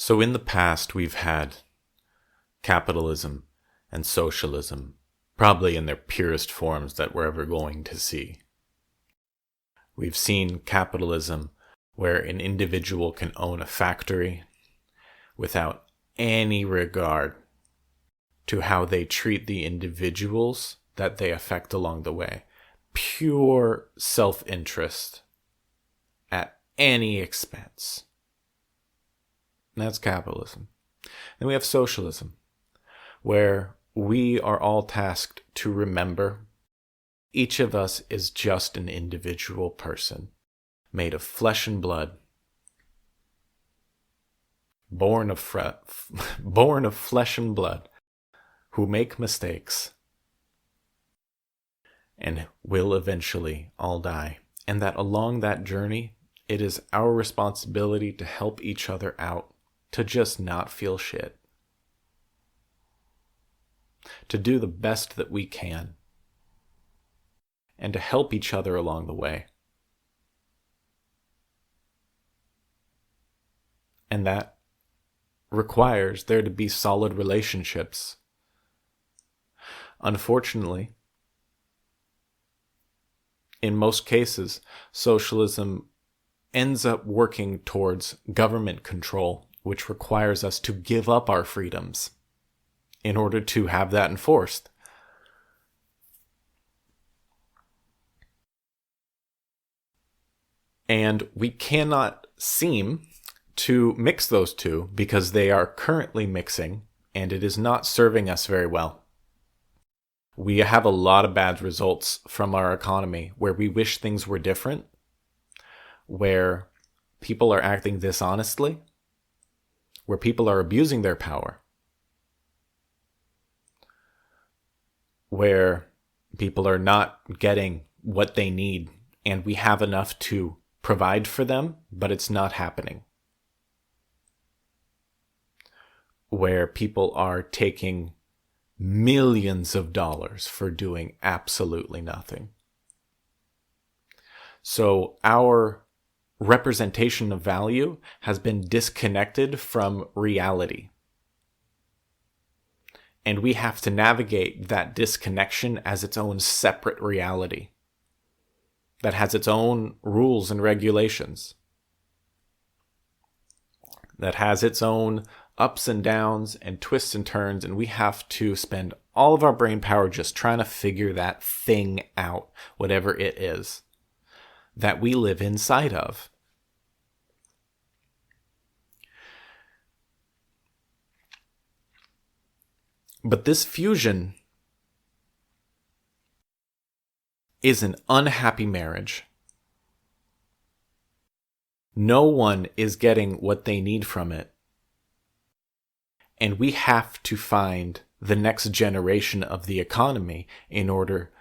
So in the past, we've had capitalism and socialism, probably in their purest forms that we're ever going to see. We've seen capitalism where an individual can own a factory without any regard to how they treat the individuals that they affect along the way. Pure self-interest at any expense. And that's capitalism. Then we have socialism, where we are all tasked to remember each of us is just an individual person, made of flesh and blood, born of flesh and blood, who make mistakes, and will eventually all die. And that along that journey, it is our responsibility to help each other out, to just not feel shit, to do the best that we can, and to help each other along the way. And that requires there to be solid relationships. Unfortunately, in most cases, socialism ends up working towards government control, which requires us to give up our freedoms in order to have that enforced. And we cannot seem to mix those two because they are currently mixing, and it is not serving us very well. We have a lot of bad results from our economy where we wish things were different, where people are acting dishonestly, where people are abusing their power, where people are not getting what they need, and we have enough to provide for them, but it's not happening. Where people are taking millions of dollars for doing absolutely nothing. So our representation of value has been disconnected from reality. And we have to navigate that disconnection as its own separate reality that has its own rules and regulations, that has its own ups and downs and twists and turns, and we have to spend all of our brain power just trying to figure that thing out, whatever it is, that we live inside of. But this fusion is an unhappy marriage. No one is getting what they need from it. And we have to find the next generation of the economy in order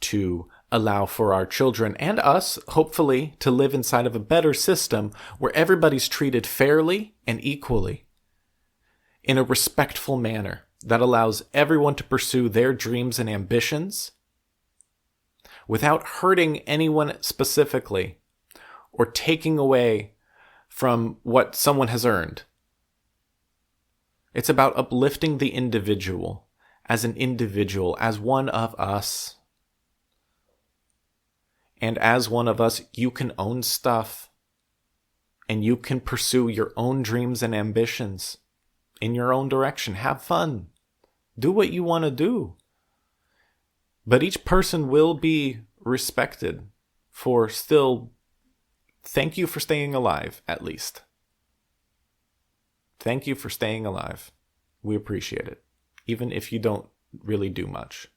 to allow for our children and us, hopefully, to live inside of a better system where everybody's treated fairly and equally in a respectful manner that allows everyone to pursue their dreams and ambitions without hurting anyone specifically or taking away from what someone has earned. It's about uplifting the individual, as an individual, as one of us. And as one of us, you can own stuff, and you can pursue your own dreams and ambitions in your own direction. Have fun. Do what you want to do. But each person will be respected for still, thank you for staying alive, at least. Thank you for staying alive. We appreciate it, even if you don't really do much.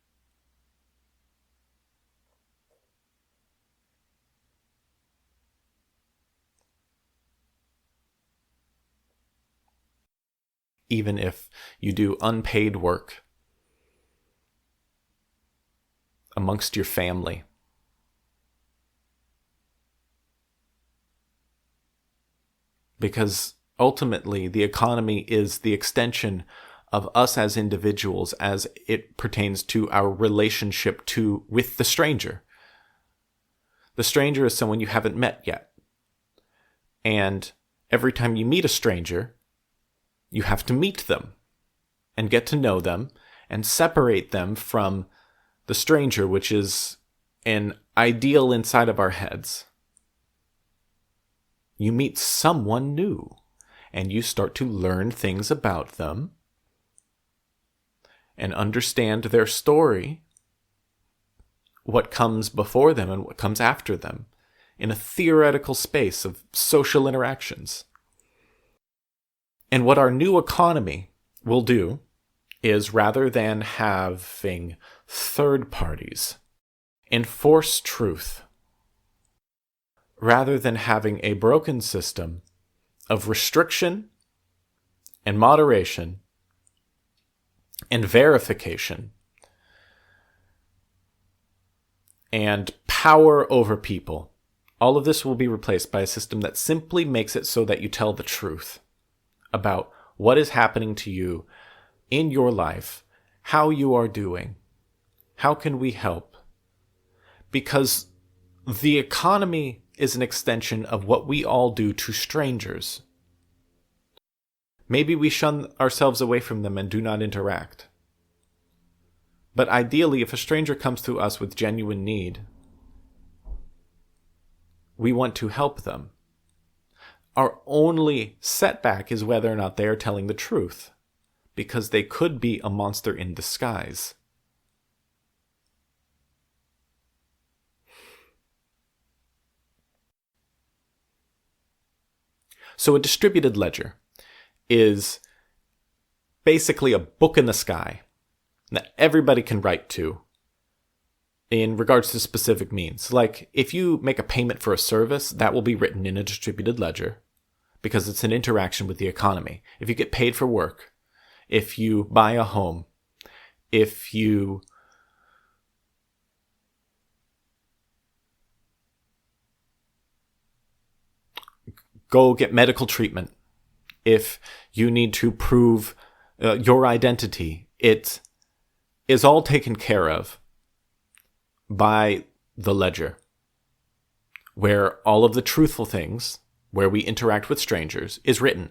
Even if you do unpaid work amongst your family. Because ultimately, the economy is the extension of us as individuals as it pertains to our relationship with the stranger. The stranger is someone you haven't met yet. And every time you meet a stranger, You have to meet them and get to know them and separate them from the stranger, which is an ideal inside of our heads. You meet someone new and you start to learn things about them and understand their story, what comes before them and what comes after them, in a theoretical space of social interactions. And what our new economy will do is, rather than having third parties enforce truth, rather than having a broken system of restriction and moderation and verification and power over people, all of this will be replaced by a system that simply makes it so that you tell the truth about what is happening to you in your life, how you are doing, how can we help? Because the economy is an extension of what we all do to strangers. Maybe we shun ourselves away from them and do not interact. But ideally, if a stranger comes to us with genuine need, we want to help them. Our only setback is whether or not they are telling the truth, because they could be a monster in disguise. So a distributed ledger is basically a book in the sky that everybody can write to in regards to specific means. Like, if you make a payment for a service, that will be written in a distributed ledger because it's an interaction with the economy. If you get paid for work, if you buy a home, if you go get medical treatment, if you need to prove your identity, it is all taken care of by the ledger, where all of the truthful things, where we interact with strangers, is written.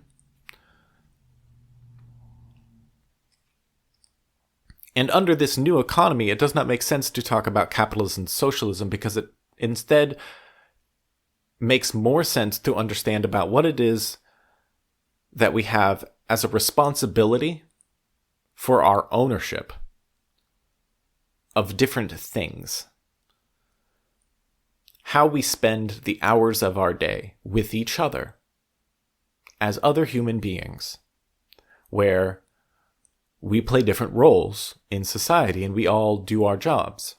And under this new economy, it does not make sense to talk about capitalism and socialism, because it instead makes more sense to understand about what it is that we have as a responsibility for our ownership of different things. How we spend the hours of our day with each other as other human beings, where we play different roles in society and we all do our jobs,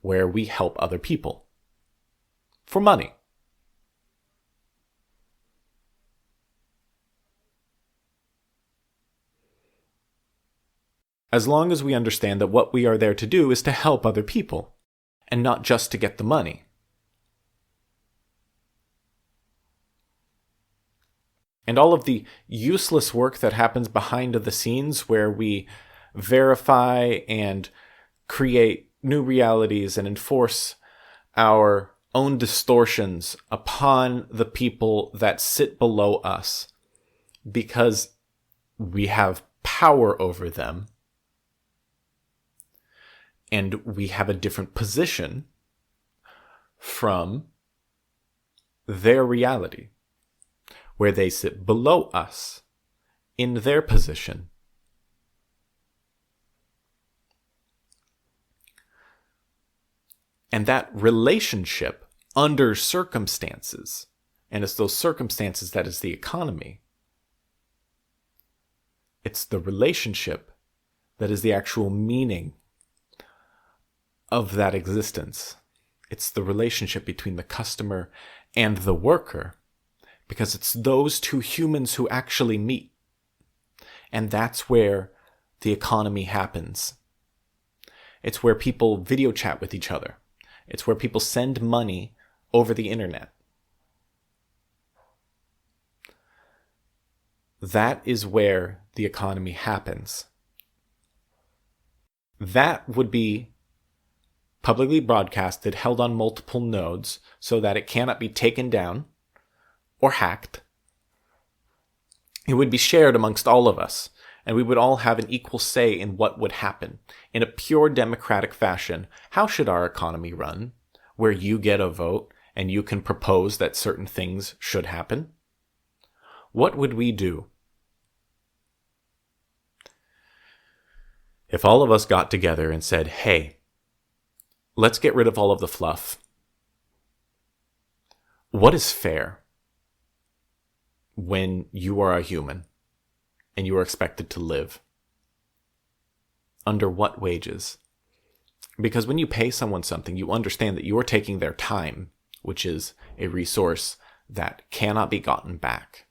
where we help other people for money. As long as we understand that what we are there to do is to help other people, and not just to get the money. And all of the useless work that happens behind the scenes, where we verify and create new realities and enforce our own distortions upon the people that sit below us, because we have power over them, and we have a different position from their reality, where they sit below us in their position. And that relationship under circumstances, and it's those circumstances that is the economy. It's the relationship that is the actual meaning of that existence. It's the relationship between the customer and the worker, because it's those two humans who actually meet. And that's where the economy happens. It's where people video chat with each other. It's where people send money over the internet. That is where the economy happens. That would be publicly broadcasted, held on multiple nodes, so that it cannot be taken down or hacked. It would be shared amongst all of us, and we would all have an equal say in what would happen. In a pure democratic fashion, how should our economy run? Where you get a vote and you can propose that certain things should happen? What would we do? If all of us got together and said, hey, let's get rid of all of the fluff. What is fair when you are a human and you are expected to live? Under what wages? Because when you pay someone something, you understand that you are taking their time, which is a resource that cannot be gotten back.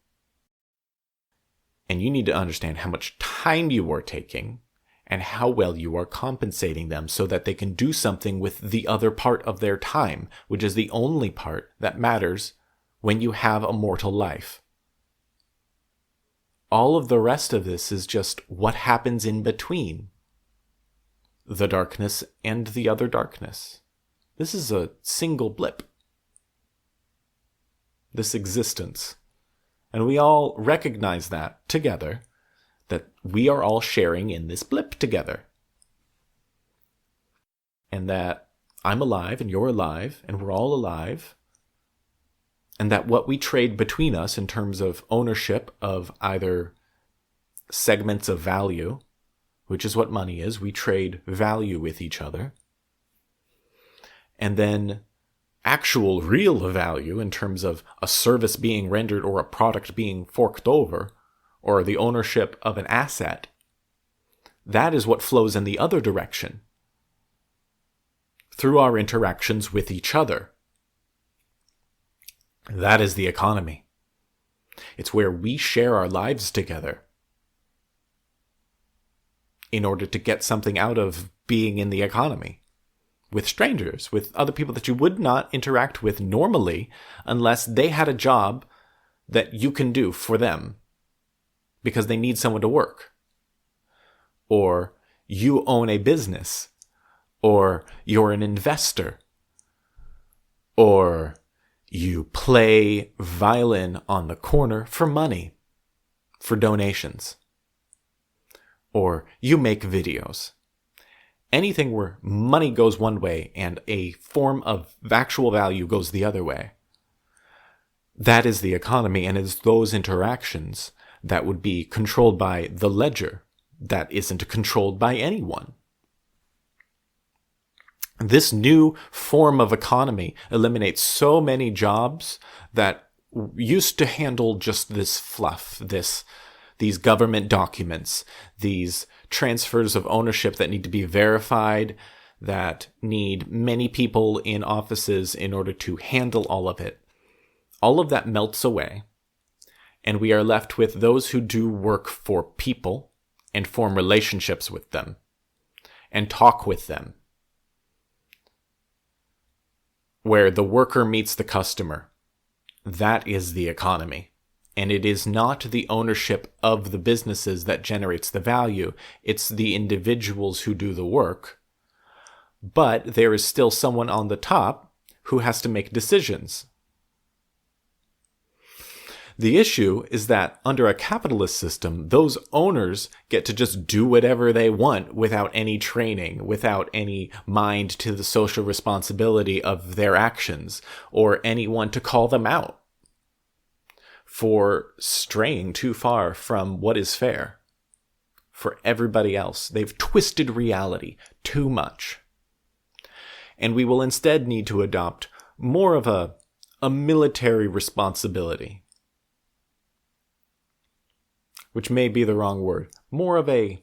And you need to understand how much time you are taking and how well you are compensating them so that they can do something with the other part of their time, which is the only part that matters when you have a mortal life. All of the rest of this is just what happens in between the darkness and the other darkness. This is a single blip. This existence. And we all recognize that together, that we are all sharing in this blip together. And that I'm alive and you're alive and we're all alive. And that what we trade between us in terms of ownership of either segments of value, which is what money is, we trade value with each other. And then actual real value in terms of a service being rendered or a product being forked over, or the ownership of an asset, that is what flows in the other direction through our interactions with each other. That is the economy. It's where we share our lives together in order to get something out of being in the economy. With strangers, with other people that you would not interact with normally unless they had a job that you can do for them because they need someone to work. Or you own a business. Or you're an investor. Or you play violin on the corner for money, for donations. Or you make videos. Anything where money goes one way and a form of actual value goes the other way. That is the economy, and it's those interactions that would be controlled by the ledger that isn't controlled by anyone. This new form of economy eliminates so many jobs that used to handle just this fluff, these government documents, these transfers of ownership that need to be verified, that need many people in offices in order to handle all of it. All of that melts away, and we are left with those who do work for people and form relationships with them and talk with them, where the worker meets the customer. That is the economy. And it is not the ownership of the businesses that generates the value. It's the individuals who do the work. But there is still someone on the top who has to make decisions. The issue is that under a capitalist system, those owners get to just do whatever they want without any training, without any mind to the social responsibility of their actions, or anyone to call them out for straying too far from what is fair for everybody else. They've twisted reality too much. And we will instead need to adopt more of a military responsibility, which may be the wrong word, more of a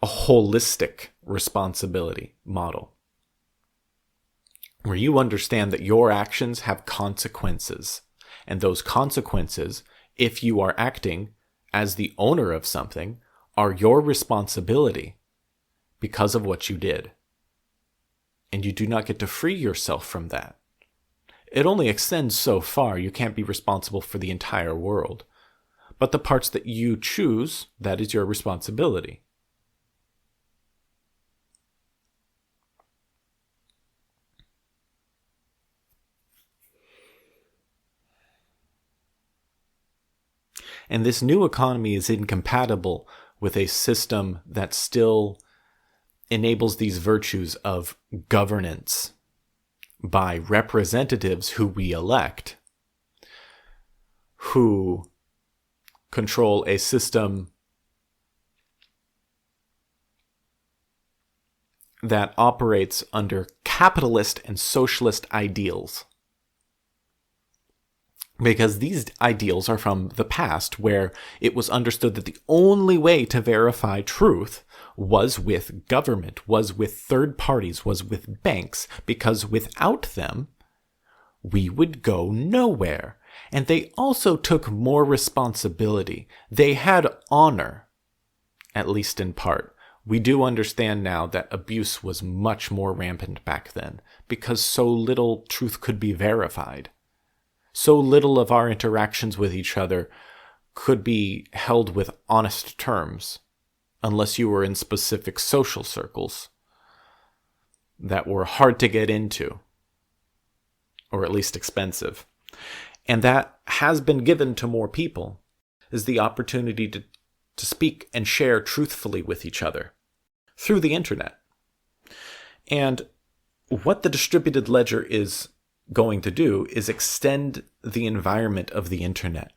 holistic responsibility model, where you understand that your actions have consequences. And those consequences, if you are acting as the owner of something, are your responsibility because of what you did. And you do not get to free yourself from that. It only extends so far. You can't be responsible for the entire world. But the parts that you choose, that is your responsibility. And this new economy is incompatible with a system that still enables these virtues of governance by representatives who we elect, who control a system that operates under capitalist and socialist ideals. Because these ideals are from the past, where it was understood that the only way to verify truth was with government, was with third parties, was with banks, because without them, we would go nowhere. And they also took more responsibility. They had honor, at least in part. We do understand now that abuse was much more rampant back then, because so little truth could be verified. So little of our interactions with each other could be held with honest terms, unless you were in specific social circles that were hard to get into, or at least expensive. And that has been given to more people, is the opportunity to speak and share truthfully with each other through the internet. And what the distributed ledger is going to do is extend the environment of the internet.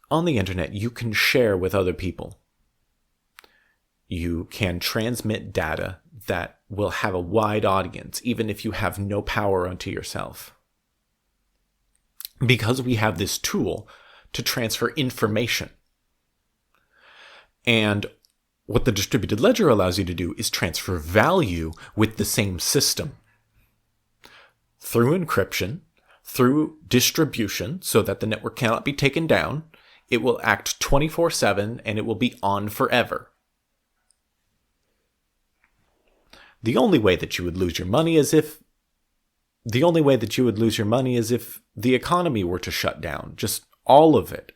On the internet, you can share with other people. You can transmit data that will have a wide audience, even if you have no power unto yourself. Because we have this tool to transfer information. And what the distributed ledger allows you to do is transfer value with the same system. Through encryption, through distribution, so that the network cannot be taken down, it will act 24/7 and it will be on forever. The only way that you would lose your money is if the economy were to shut down, just all of it,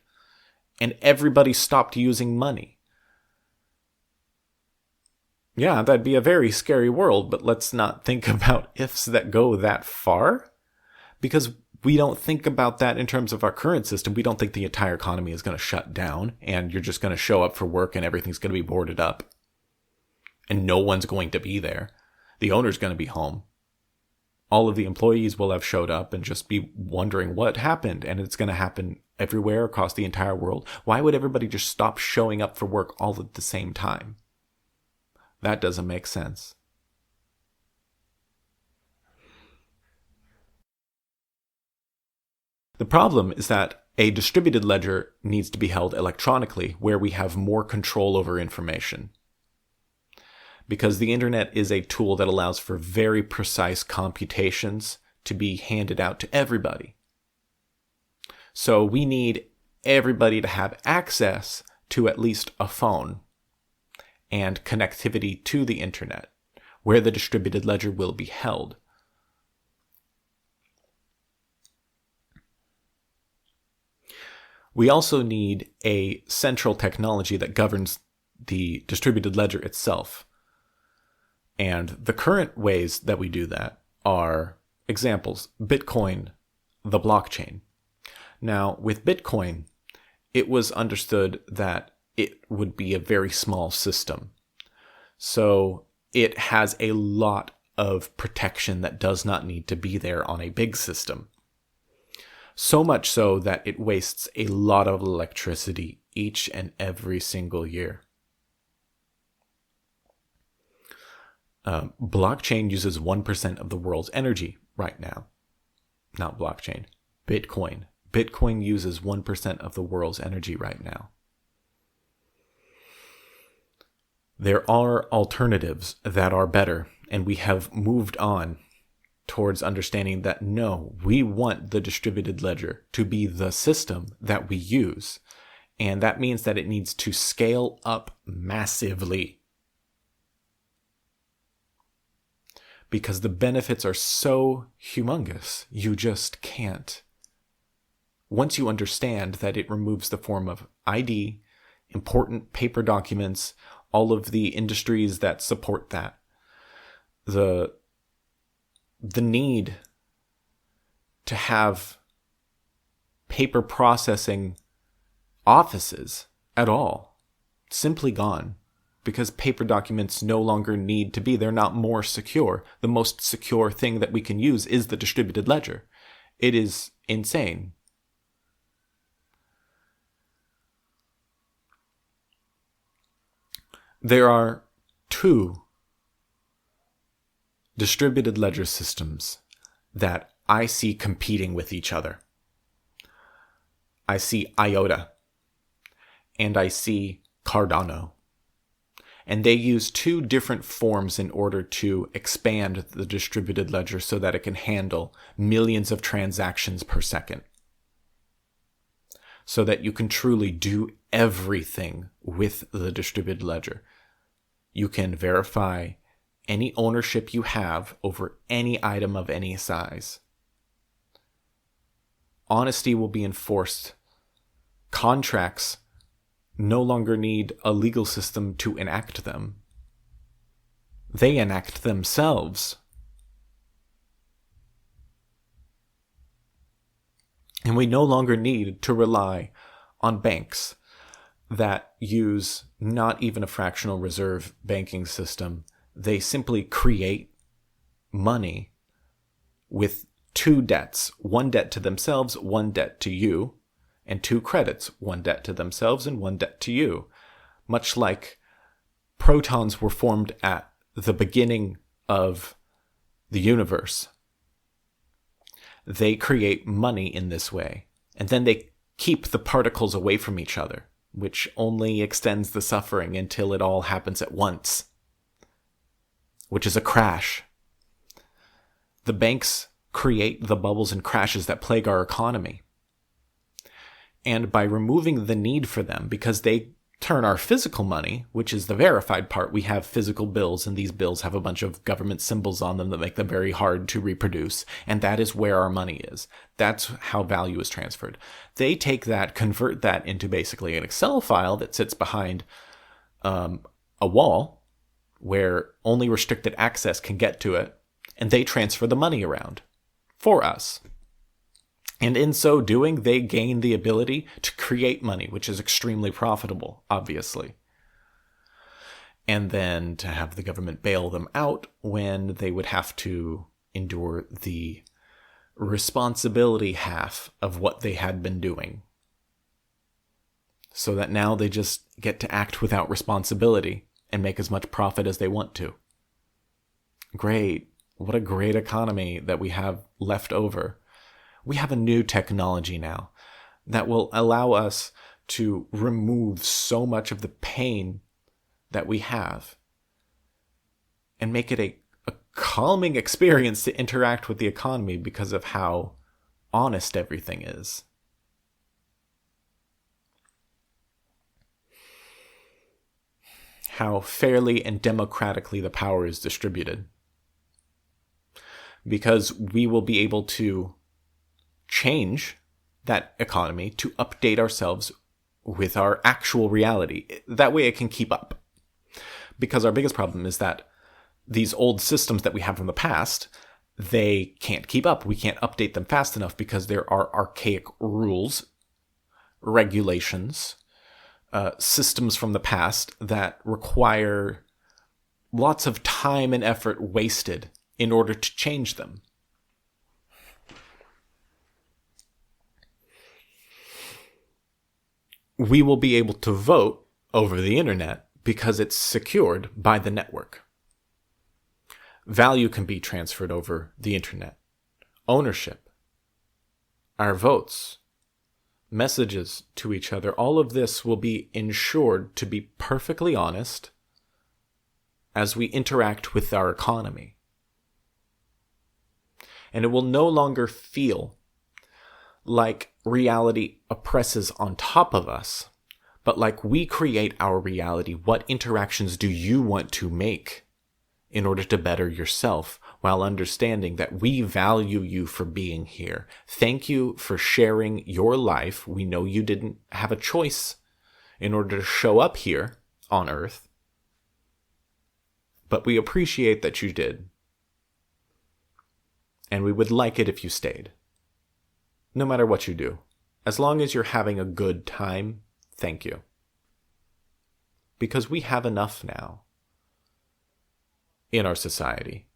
and everybody stopped using money. Yeah, that'd be a very scary world, but let's not think about ifs that go that far, because we don't think about that in terms of our current system. We don't think the entire economy is going to shut down and you're just going to show up for work and everything's going to be boarded up and no one's going to be there. The owner's going to be home. All of the employees will have showed up and just be wondering what happened, and it's going to happen everywhere across the entire world. Why would everybody just stop showing up for work all at the same time? That doesn't make sense. The problem is that a distributed ledger needs to be held electronically, where we have more control over information. Because the internet is a tool that allows for very precise computations to be handed out to everybody. So we need everybody to have access to at least a phone and connectivity to the internet, where the distributed ledger will be held. We also need a central technology that governs the distributed ledger itself. And the current ways that we do that are examples: Bitcoin, the blockchain. Now, with Bitcoin, it was understood that it would be a very small system. So it has a lot of protection that does not need to be there on a big system. So much so that it wastes a lot of electricity each and every single year. Blockchain uses 1% of the world's energy right now. Not blockchain, Bitcoin. Bitcoin uses 1% of the world's energy right now. There are alternatives that are better, and we have moved on towards understanding that no, we want the distributed ledger to be the system that we use. And that means that it needs to scale up massively. Because the benefits are so humongous, you just can't. Once you understand that it removes the form of ID, important paper documents, all of the industries that support that, the need to have paper processing offices at all. Simply gone. Because paper documents no longer need to be. They're not more secure. The most secure thing that we can use is the distributed ledger. It is insane. There are two distributed ledger systems that I see competing with each other. I see IOTA and I see Cardano. And they use two different forms in order to expand the distributed ledger so that it can handle millions of transactions per second. So that you can truly do everything with the distributed ledger. You can verify any ownership you have over any item of any size. Honesty will be enforced. Contracts no longer need a legal system to enact them. They enact themselves. And we no longer need to rely on banks that use not even a fractional reserve banking system. They simply create money with two debts, one debt to themselves, one debt to you, and two credits, one debt to themselves and one debt to you. Much like protons were formed at the beginning of the universe. They create money in this way, and then they keep the particles away from each other, which only extends the suffering until it all happens at once, which is a crash. The banks create the bubbles and crashes that plague our economy. And by removing the need for them, because they turn our physical money, which is the verified part, we have physical bills, and these bills have a bunch of government symbols on them that make them very hard to reproduce, and that is where our money is. That's how value is transferred. They take that, convert that into basically an Excel file that sits behind a wall where only restricted access can get to it, and they transfer the money around for us. And in so doing, they gain the ability to create money, which is extremely profitable, obviously. And then to have the government bail them out when they would have to endure the responsibility half of what they had been doing. So that now they just get to act without responsibility and make as much profit as they want to. Great. What a great economy that we have left over. We have a new technology now that will allow us to remove so much of the pain that we have and make it a calming experience to interact with the economy because of how honest everything is. How fairly and democratically the power is distributed. Because we will be able to change that economy to update ourselves with our actual reality. That way it can keep up. Because our biggest problem is that these old systems that we have from the past, they can't keep up. We can't update them fast enough because there are archaic rules, regulations, systems from the past that require lots of time and effort wasted in order to change them. We will be able to vote over the internet because it's secured by the network. Value can be transferred over the internet. Ownership, our votes, messages to each other, all of this will be ensured to be perfectly honest as we interact with our economy. And it will no longer feel like reality oppresses on top of us, but like we create our reality. What interactions do you want to make in order to better yourself, while understanding that we value you for being here? Thank you for sharing your life. We know you didn't have a choice in order to show up here on Earth, but we appreciate that you did. And we would like it if you stayed. No matter what you do. As long as you're having a good time, thank you. Because we have enough now in our society.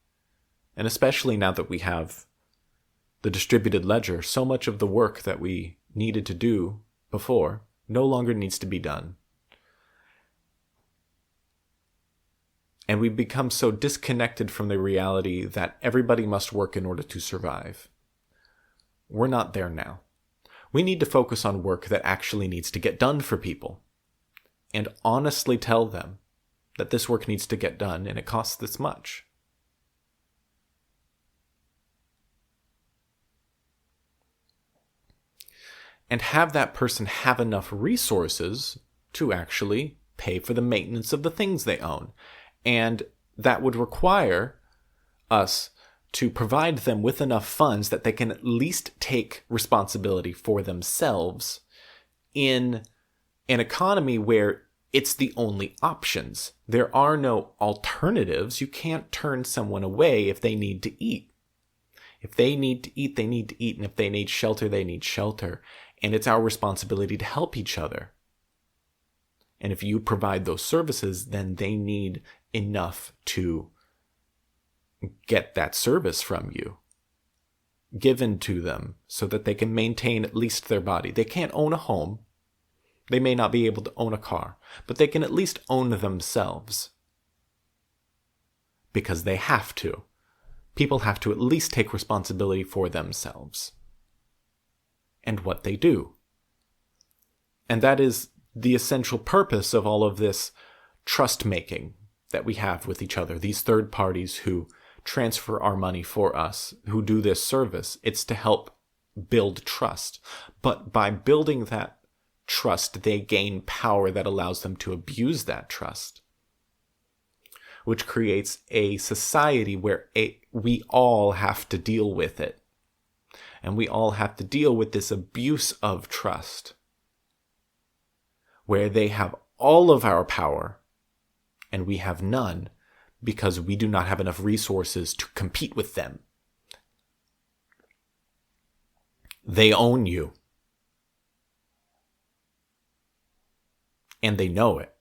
And especially now that we have the distributed ledger, so much of the work that we needed to do before no longer needs to be done. And we've become so disconnected from the reality that everybody must work in order to survive. We're not there now. We need to focus on work that actually needs to get done for people. And honestly tell them that this work needs to get done and it costs this much. And have that person have enough resources to actually pay for the maintenance of the things they own. And that would require us to provide them with enough funds that they can at least take responsibility for themselves in an economy where it's the only options. There are no alternatives. You can't turn someone away if they need to eat. If they need to eat, they need to eat. And if they need shelter, they need shelter. And it's our responsibility to help each other. And if you provide those services, then they need enough to get that service from you given to them so that they can maintain at least their body. They can't own a home. They may not be able to own a car, but they can at least own themselves. Because they have to. People have to at least take responsibility for themselves and what they do. And that is the essential purpose of all of this trust making that we have with each other, these third parties who transfer our money for us, who do this service. It's to help build trust. But by building that trust, they gain power that allows them to abuse that trust, which creates a society where we all have to deal with it. And we all have to deal with this abuse of trust, where they have all of our power and we have none because we do not have enough resources to compete with them. They own you. And they know it.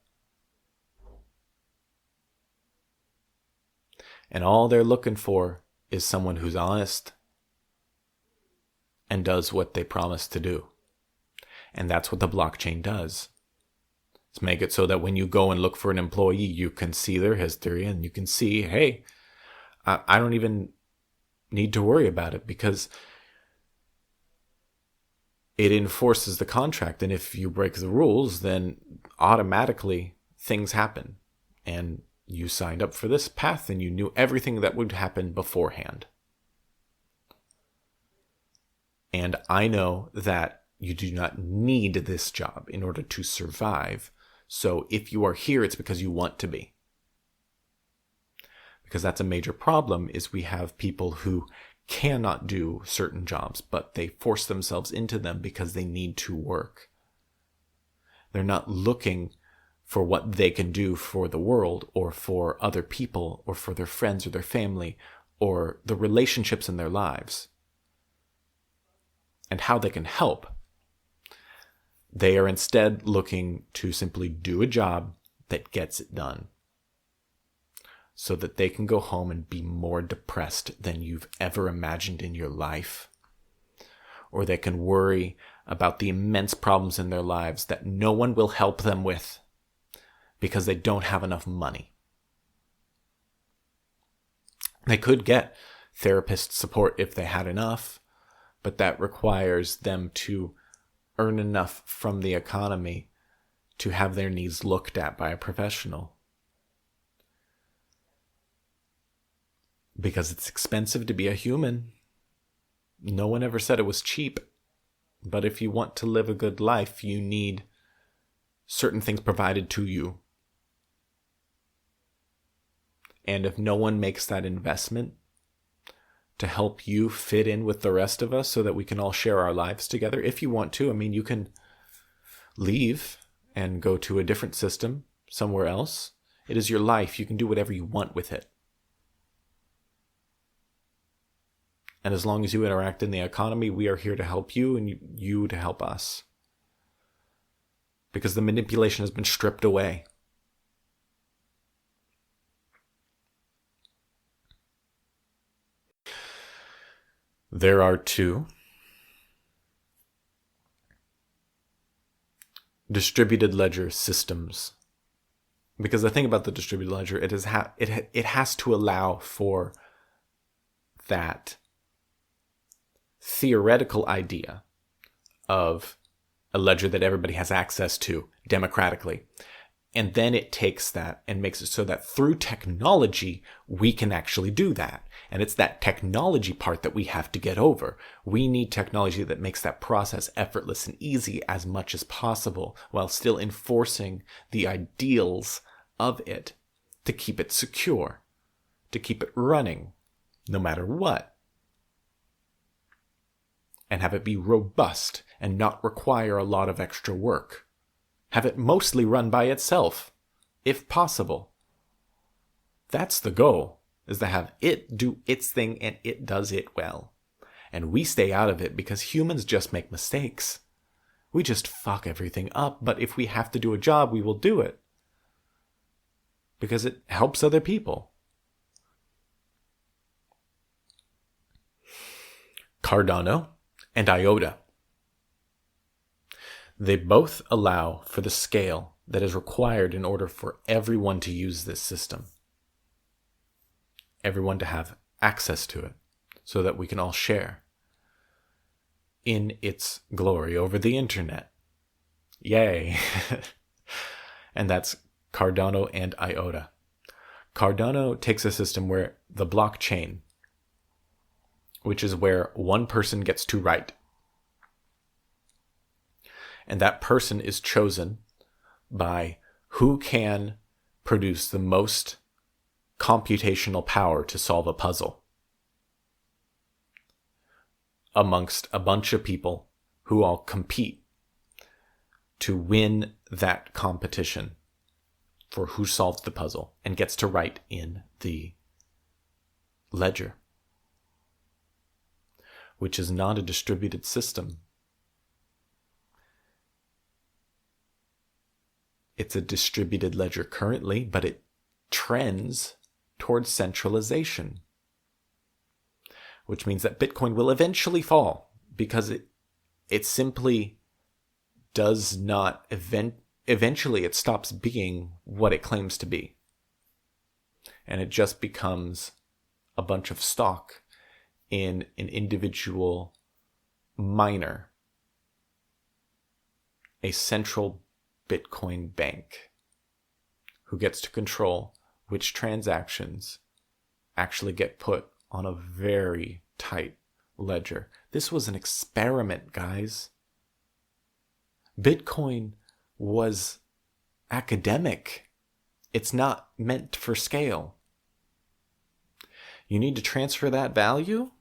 And all they're looking for is someone who's honest and does what they promise to do. And that's what the blockchain does. It's make it so that when you go and look for an employee, you can see their history and you can see, hey, I don't even need to worry about it because it enforces the contract. And if you break the rules, then automatically things happen. And you signed up for this path and you knew everything that would happen beforehand. And I know that you do not need this job in order to survive. So if you are here, it's because you want to be. Because that's a major problem, is we have people who cannot do certain jobs, but they force themselves into them because they need to work. They're not looking for what they can do for the world or for other people or for their friends or their family or the relationships in their lives and how they can help. They are instead looking to simply do a job that gets it done so that they can go home and be more depressed than you've ever imagined in your life. Or they can worry about the immense problems in their lives that no one will help them with because they don't have enough money. They could get therapist support if they had enough, but that requires them to earn enough from the economy to have their needs looked at by a professional. Because it's expensive to be a human. No one ever said it was cheap. But if you want to live a good life, you need certain things provided to you. And if no one makes that investment to help you fit in with the rest of us so that we can all share our lives together, if you want to, I mean, you can leave and go to a different system somewhere else. It is your life. You can do whatever you want with it. And as long as you interact in the economy, we are here to help you and you to help us. Because the manipulation has been stripped away. There are two distributed ledger systems. Because the thing about the distributed ledger, it has to allow for that theoretical idea of a ledger that everybody has access to democratically. And then it takes that and makes it so that through technology, we can actually do that. And it's that technology part that we have to get over. We need technology that makes that process effortless and easy as much as possible, while still enforcing the ideals of it to keep it secure, to keep it running, no matter what. And have it be robust and not require a lot of extra work. Have it mostly run by itself, if possible. That's the goal, is to have it do its thing and it does it well. And we stay out of it because humans just make mistakes. We just fuck everything up, but if we have to do a job, we will do it. Because it helps other people. Cardano and IOTA. They both allow for the scale that is required in order for everyone to use this system. Everyone to have access to it so that we can all share in its glory over the internet. Yay! And that's Cardano and IOTA. Cardano takes a system where the blockchain, which is where one person gets to write, and that person is chosen by who can produce the most computational power to solve a puzzle amongst a bunch of people who all compete to win that competition for who solves the puzzle and gets to write in the ledger, which is not a distributed system. It's a distributed ledger currently, but it trends towards centralization, which means that Bitcoin will eventually fall because it simply does not eventually it stops being what it claims to be. And it just becomes a bunch of stock in an individual miner, a central Bitcoin bank, who gets to control which transactions actually get put on a very tight ledger. This was an experiment, guys. Bitcoin was academic. It's not meant for scale. You need to transfer that value,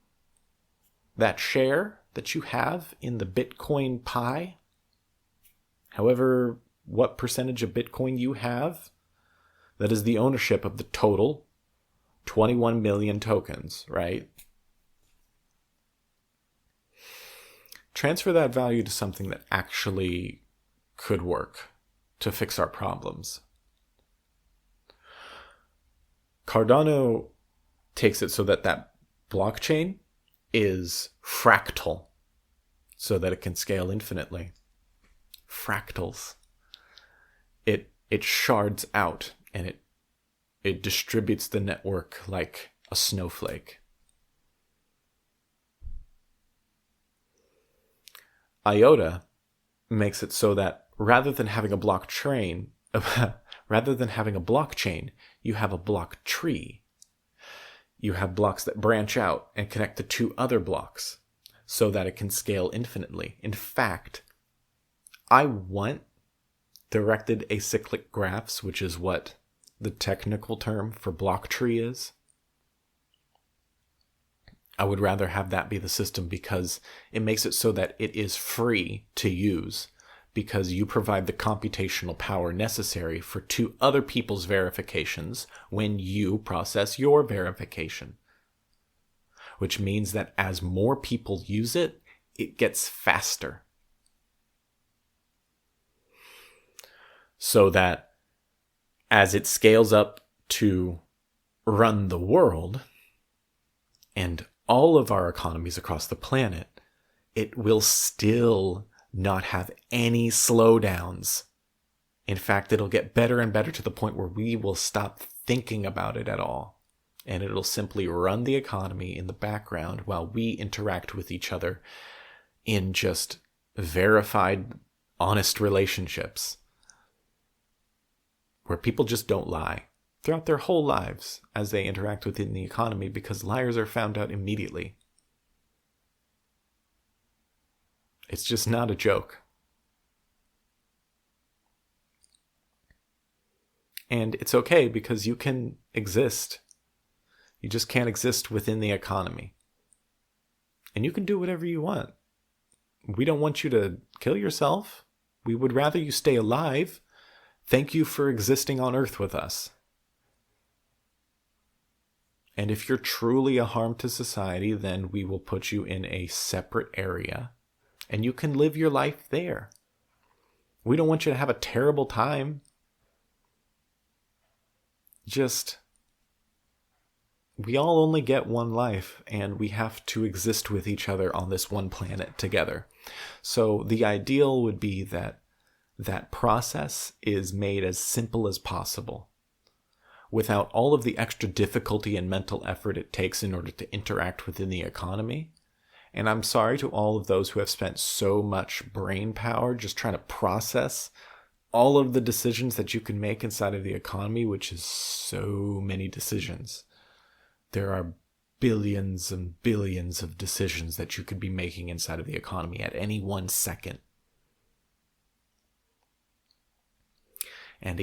that share that you have in the Bitcoin pie, however, what percentage of Bitcoin you have, that is the ownership of the total 21 million tokens, right? Transfer that value to something that actually could work to fix our problems. Cardano takes it so that that blockchain is fractal, so that it can scale infinitely. Fractals. It shards out and it distributes the network like a snowflake. IOTA makes it so that rather than having a blockchain, you have a block tree. You have blocks that branch out and connect to two other blocks so that it can scale infinitely. In fact, I want directed acyclic graphs, which is what the technical term for block tree is. I would rather have that be the system because it makes it so that it is free to use, because you provide the computational power necessary for two other people's verifications when you process your verification. which means that as more people use it, it gets faster. So that as it scales up to run the world and all of our economies across the planet, it will still not have any slowdowns. In fact, it'll get better and better to the point where we will stop thinking about it at all. And it'll simply run the economy in the background while we interact with each other in just verified, honest relationships where people just don't lie throughout their whole lives as they interact within the economy, because liars are found out immediately. It's just not a joke. And it's okay, because you can exist. You just can't exist within the economy. And you can do whatever you want. We don't want you to kill yourself. We would rather you stay alive. Thank you for existing on Earth with us. And if you're truly a harm to society, then we will put you in a separate area. And you can live your life there. We don't want you to have a terrible time. We all only get one life, and we have to exist with each other on this one planet together. So the ideal would be that that process is made as simple as possible, without all of the extra difficulty and mental effort it takes in order to interact within the economy. And I'm sorry to all of those who have spent so much brain power just trying to process all of the decisions that you can make inside of the economy, which is so many decisions. There are billions and billions of decisions that you could be making inside of the economy at any 1 second. And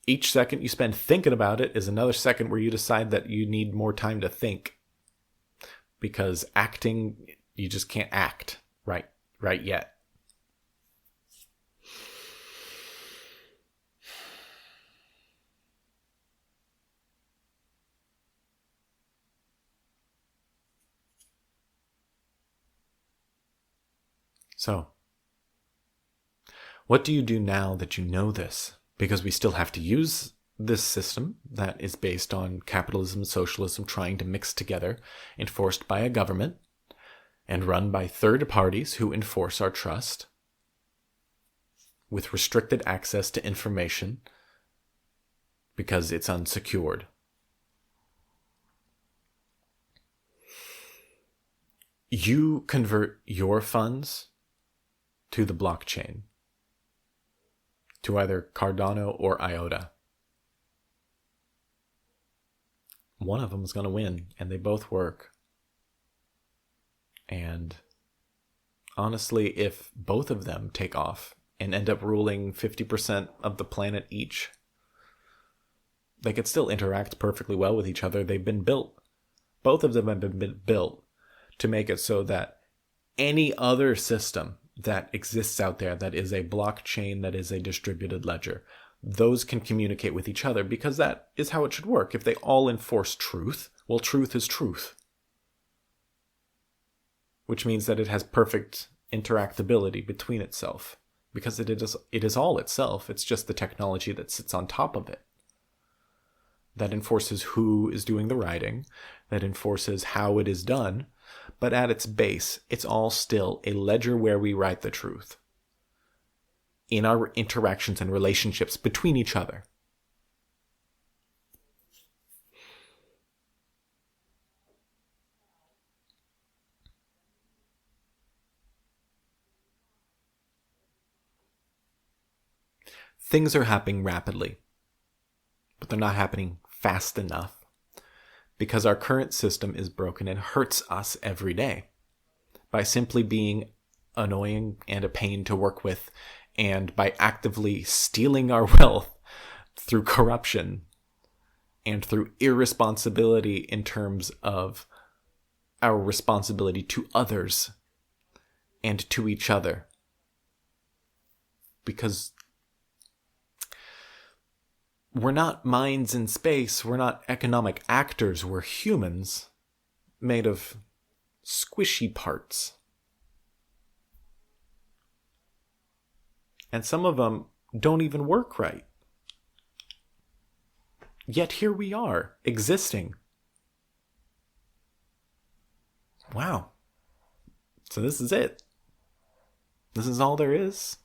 each second you spend thinking about it is another second where you decide that you need more time to think. Because acting, you just can't act right yet. So, what do you do now that you know this? Because we still have to use this system that is based on capitalism and socialism trying to mix together, enforced by a government, and run by third parties who enforce our trust, with restricted access to information because it's unsecured. You convert your funds to the blockchain, to either Cardano or IOTA. One of them is going to win, and they both work. And honestly, if both of them take off and end up ruling 50% of the planet each, they could still interact perfectly well with each other. They've been built. Both of them have been built to make it so that any other system that exists out there that is a blockchain, that is a distributed ledger, those can communicate with each other, because that is how it should work. If they all enforce truth, well, truth is truth. Which means that it has perfect interactability between itself, because it is all itself. It's just the technology that sits on top of it that enforces who is doing the writing, that enforces how it is done. But at its base, it's all still a ledger where we write the truth in our interactions and relationships between each other. Things are happening rapidly, but they're not happening fast enough, because our current system is broken and hurts us every day by simply being annoying and a pain to work with, and by actively stealing our wealth through corruption and through irresponsibility in terms of our responsibility to others and to each other. Because we're not minds in space, we're not economic actors, we're humans made of squishy parts. And some of them don't even work right. Yet here we are, existing. Wow. So this is it. This is all there is.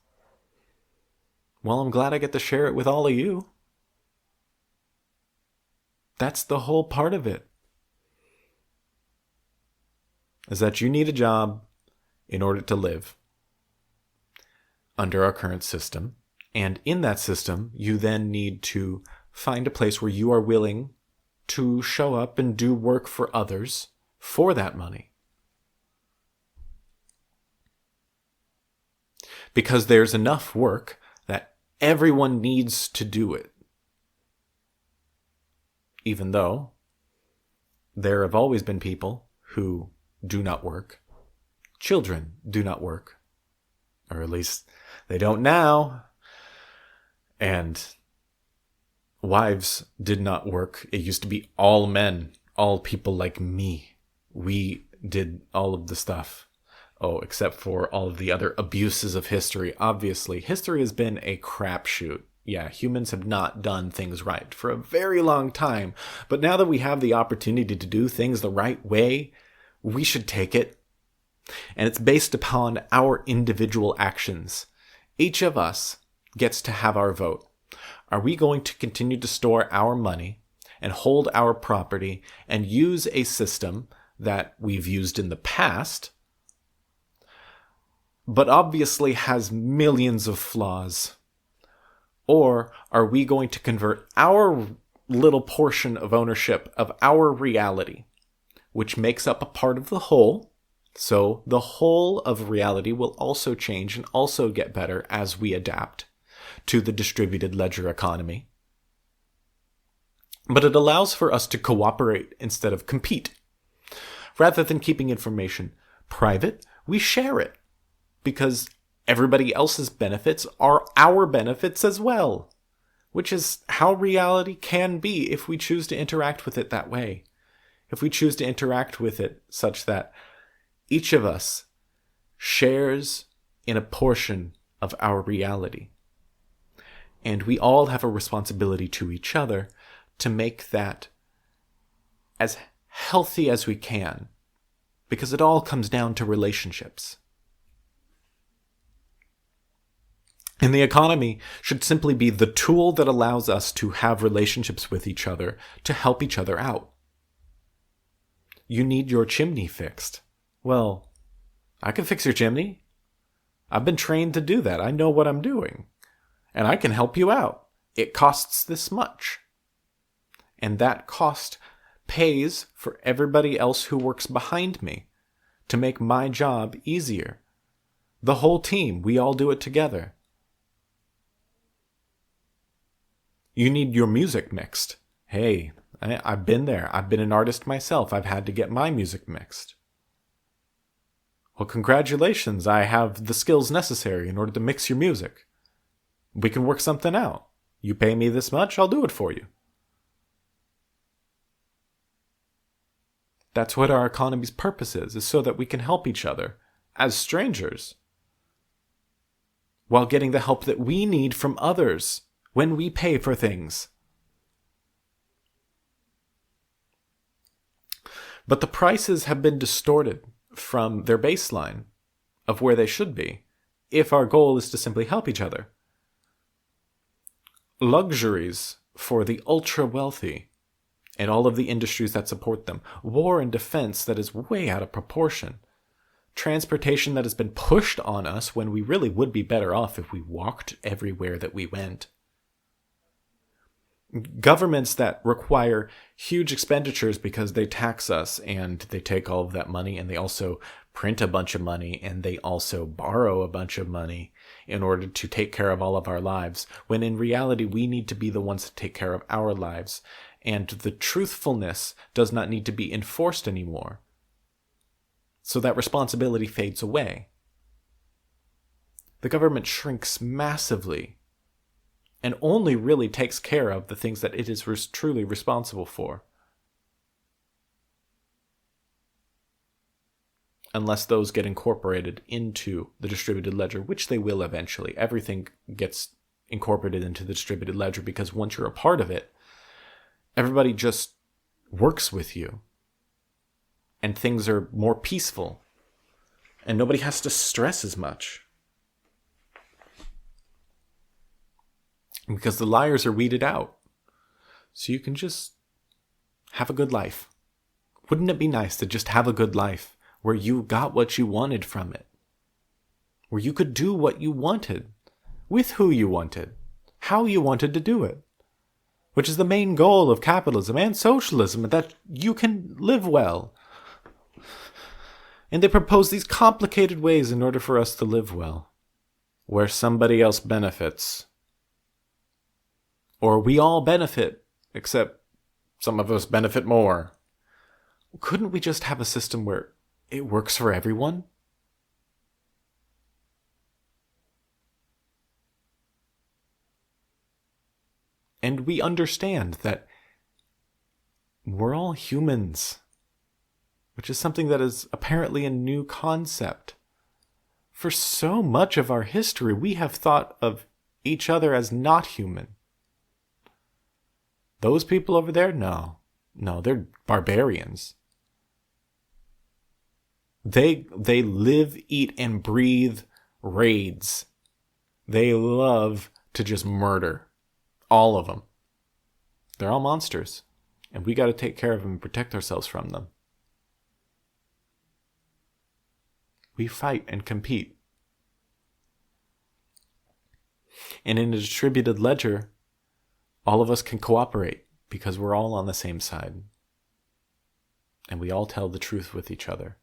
Well, I'm glad I get to share it with all of you. That's the whole part of it. Is that you need a job in order to live under our current system. And in that system, you then need to find a place where you are willing to show up and do work for others for that money. Because there's enough work that everyone needs to do it. Even though there have always been people who do not work. Children do not work. Or at least they don't now. And wives did not work. It used to be all men, all people like me. We did all of the stuff. Oh, except for all of the other abuses of history. Obviously, history has been a crapshoot. Yeah, humans have not done things right for a very long time. But now that we have the opportunity to do things the right way, we should take it. And it's based upon our individual actions. Each of us gets to have our vote. Are we going to continue to store our money and hold our property and use a system that we've used in the past, but obviously has millions of flaws? Or are we going to convert our little portion of ownership of our reality, which makes up a part of the whole? So the whole of reality will also change and also get better as we adapt to the distributed ledger economy. But it allows for us to cooperate instead of compete. Rather than keeping information private, we share it because everybody else's benefits are our benefits as well, which is how reality can be if we choose to interact with it that way. If we choose to interact with it such that each of us shares in a portion of our reality. And we all have a responsibility to each other to make that as healthy as we can, because it all comes down to relationships. And the economy should simply be the tool that allows us to have relationships with each other to help each other out. You need your chimney fixed. Well, I can fix your chimney. I've been trained to do that. I know what I'm doing. And I can help you out. It costs this much. And that cost pays for everybody else who works behind me to make my job easier. The whole team, we all do it together. You need your music mixed. Hey, I've been there. I've been an artist myself. I've had to get my music mixed. Well, congratulations. I have the skills necessary in order to mix your music. We can work something out. You pay me this much, I'll do it for you. That's what our economy's purpose is so that we can help each other as strangers while getting the help that we need from others when we pay for things. But the prices have been distorted from their baseline of where they should be if our goal is to simply help each other. Luxuries for the ultra-wealthy and all of the industries that support them. War and defense that is way out of proportion. Transportation that has been pushed on us when we really would be better off if we walked everywhere that we went. Governments that require huge expenditures because they tax us and they take all of that money and they also print a bunch of money and they also borrow a bunch of money in order to take care of all of our lives, when in reality we need to be the ones to take care of our lives. And the truthfulness does not need to be enforced anymore. So that responsibility fades away. The government shrinks massively and only really takes care of the things that it is truly responsible for. unless those get incorporated into the distributed ledger, which they will eventually. Everything gets incorporated into the distributed ledger because once you're a part of it, everybody just works with you. And things are more peaceful. And nobody has to stress as much. Because the liars are weeded out. So you can just have a good life. Wouldn't it be nice to just have a good life where you got what you wanted from it? Where you could do what you wanted, with who you wanted, how you wanted to do it. Which is the main goal of capitalism and socialism, that you can live well. And they propose these complicated ways in order for us to live well, where somebody else benefits. Or we all benefit, except some of us benefit more. Couldn't we just have a system where it works for everyone? And we understand that we're all humans, which is something that is apparently a new concept. For so much of our history, we have thought of each other as not human. Those people over there? No, they're barbarians. They live, eat, and breathe raids. They love to just murder. All of them. They're all monsters. And we got to take care of them and protect ourselves from them. We fight and compete. And in a distributed ledger, all of us can cooperate because we're all on the same side. And we all tell the truth with each other.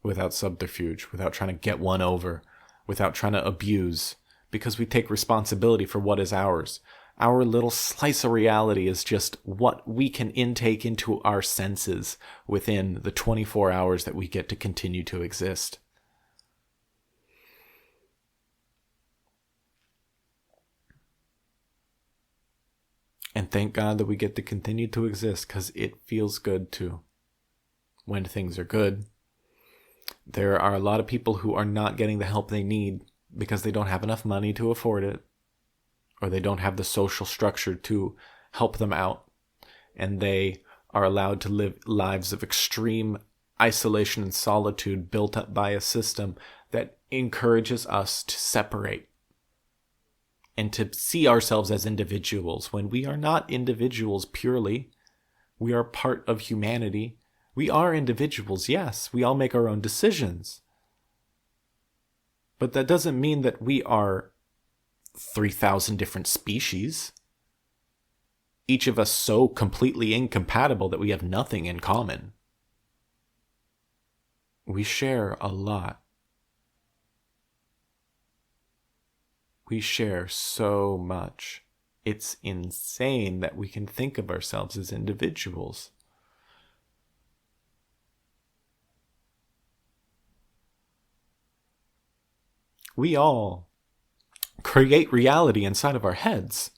Without subterfuge, without trying to get one over, without trying to abuse, because we take responsibility for what is ours. Our little slice of reality is just what we can intake into our senses within the 24 hours that we get to continue to exist. And thank God that we get to continue to exist, because it feels good too. When things are good. There are a lot of people who are not getting the help they need because they don't have enough money to afford it, or they don't have the social structure to help them out, and they are allowed to live lives of extreme isolation and solitude built up by a system that encourages us to separate and to see ourselves as individuals when we are not individuals purely. We are part of humanity. We are individuals, yes. We all make our own decisions. But that doesn't mean that we are 3,000 different species. Each of us so completely incompatible that we have nothing in common. We share a lot. We share so much. It's insane that we can think of ourselves as individuals. We all create reality inside of our heads.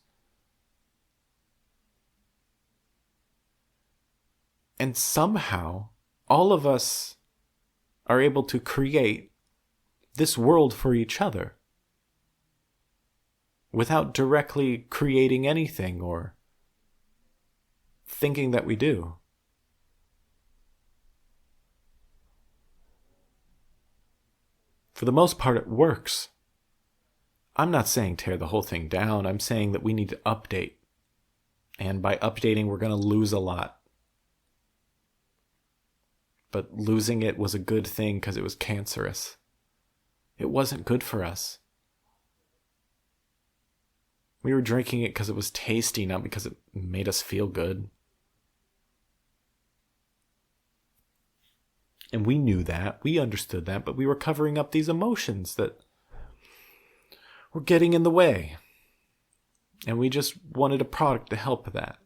And somehow, all of us are able to create this world for each other without directly creating anything or thinking that we do. For the most part, it works. I'm not saying tear the whole thing down. I'm saying that we need to update. And by updating, we're going to lose a lot. But losing it was a good thing because it was cancerous. It wasn't good for us. We were drinking it because it was tasty, not because it made us feel good. And we knew that, we understood that, but we were covering up these emotions that were getting in the way. And we just wanted a product to help that.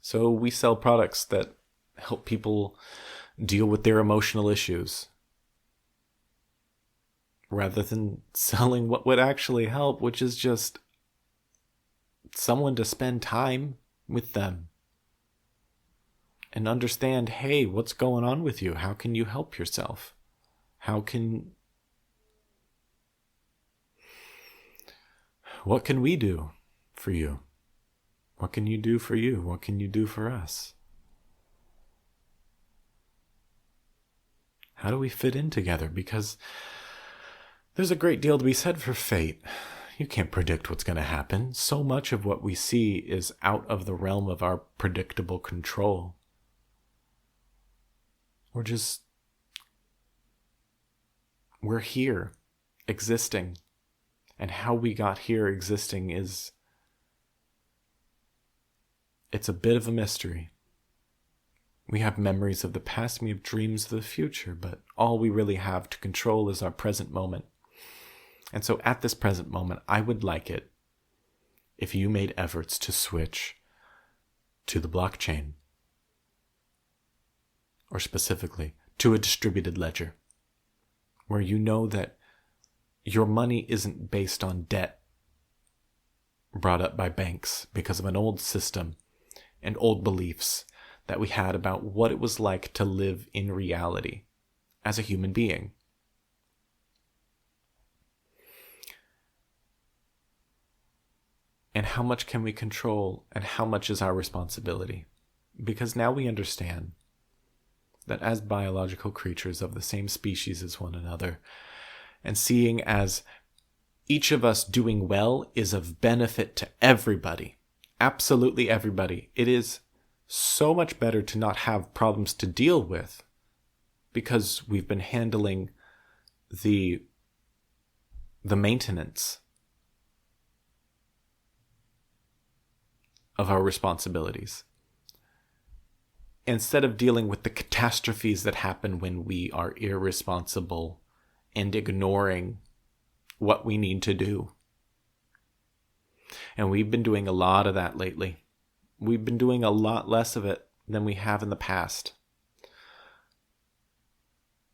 So we sell products that help people deal with their emotional issues, rather than selling what would actually help, which is just someone to spend time with them and understand, hey, what's going on with you? How can you help yourself? What can we do for you? What can you do for you? What can you do for us? How do we fit in together? Because there's a great deal to be said for fate. You can't predict what's going to happen. So much of what we see is out of the realm of our predictable control. We're here, existing. And how we got here existing it's a bit of a mystery. We have memories of the past, we have dreams of the future, but all we really have to control is our present moment. And so at this present moment, I would like it if you made efforts to switch to the blockchain, or specifically to a distributed ledger, where you know that your money isn't based on debt brought up by banks because of an old system and old beliefs that we had about what it was like to live in reality as a human being. And how much can we control, and how much is our responsibility? Because now we understand that as biological creatures of the same species as one another, and seeing as each of us doing well is of benefit to everybody, absolutely everybody, it is so much better to not have problems to deal with because we've been handling the maintenance of our responsibilities, instead of dealing with the catastrophes that happen when we are irresponsible and ignoring what we need to do. And we've been doing a lot of that lately. We've been doing a lot less of it than we have in the past.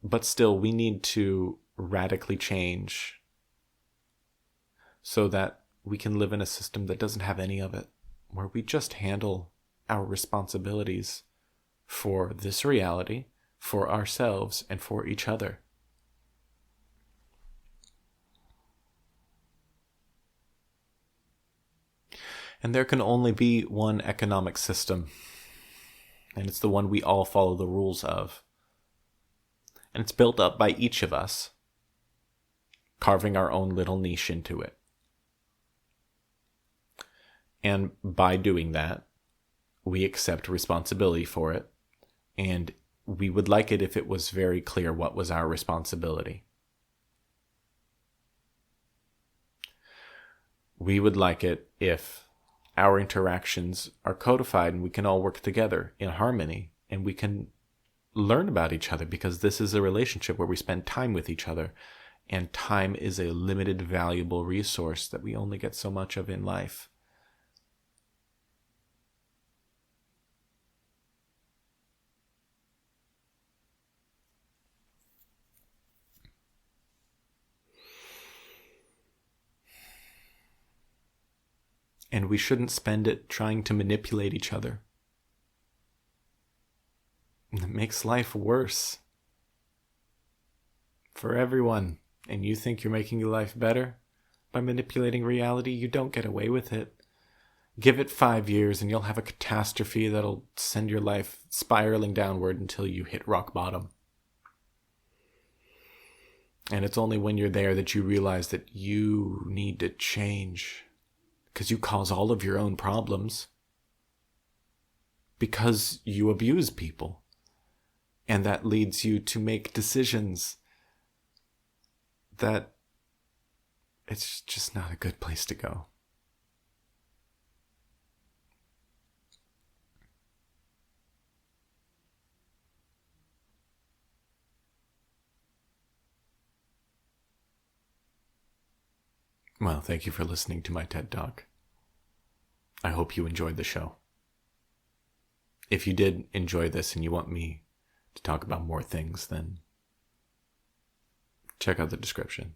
But still, we need to radically change so that we can live in a system that doesn't have any of it, where we just handle our responsibilities for this reality, for ourselves, and for each other. And there can only be one economic system, and it's the one we all follow the rules of. And it's built up by each of us, carving our own little niche into it. And by doing that, we accept responsibility for it, and we would like it if it was very clear what was our responsibility. We would like it if our interactions are codified and we can all work together in harmony, and we can learn about each other, because this is a relationship where we spend time with each other, and time is a limited, valuable resource that we only get so much of in life. And we shouldn't spend it trying to manipulate each other. It makes life worse for everyone. And you think you're making your life better by manipulating reality? You don't get away with it. Give it 5 years and you'll have a catastrophe that'll send your life spiraling downward until you hit rock bottom. And it's only when you're there that you realize that you need to change, because you cause all of your own problems, because you abuse people, and that leads you to make decisions that it's just not a good place to go. Well, thank you for listening to my TED Talk. I hope you enjoyed the show. If you did enjoy this and you want me to talk about more things, then check out the description.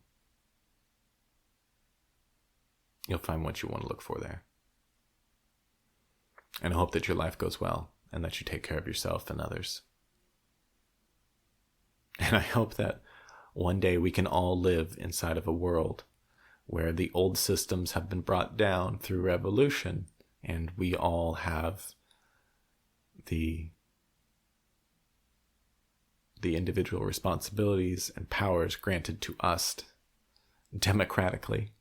You'll find what you want to look for there. And I hope that your life goes well, and that you take care of yourself and others. And I hope that one day we can all live inside of a world where the old systems have been brought down through revolution, and we all have the individual responsibilities and powers granted to us democratically.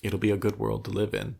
It'll be a good world to live in.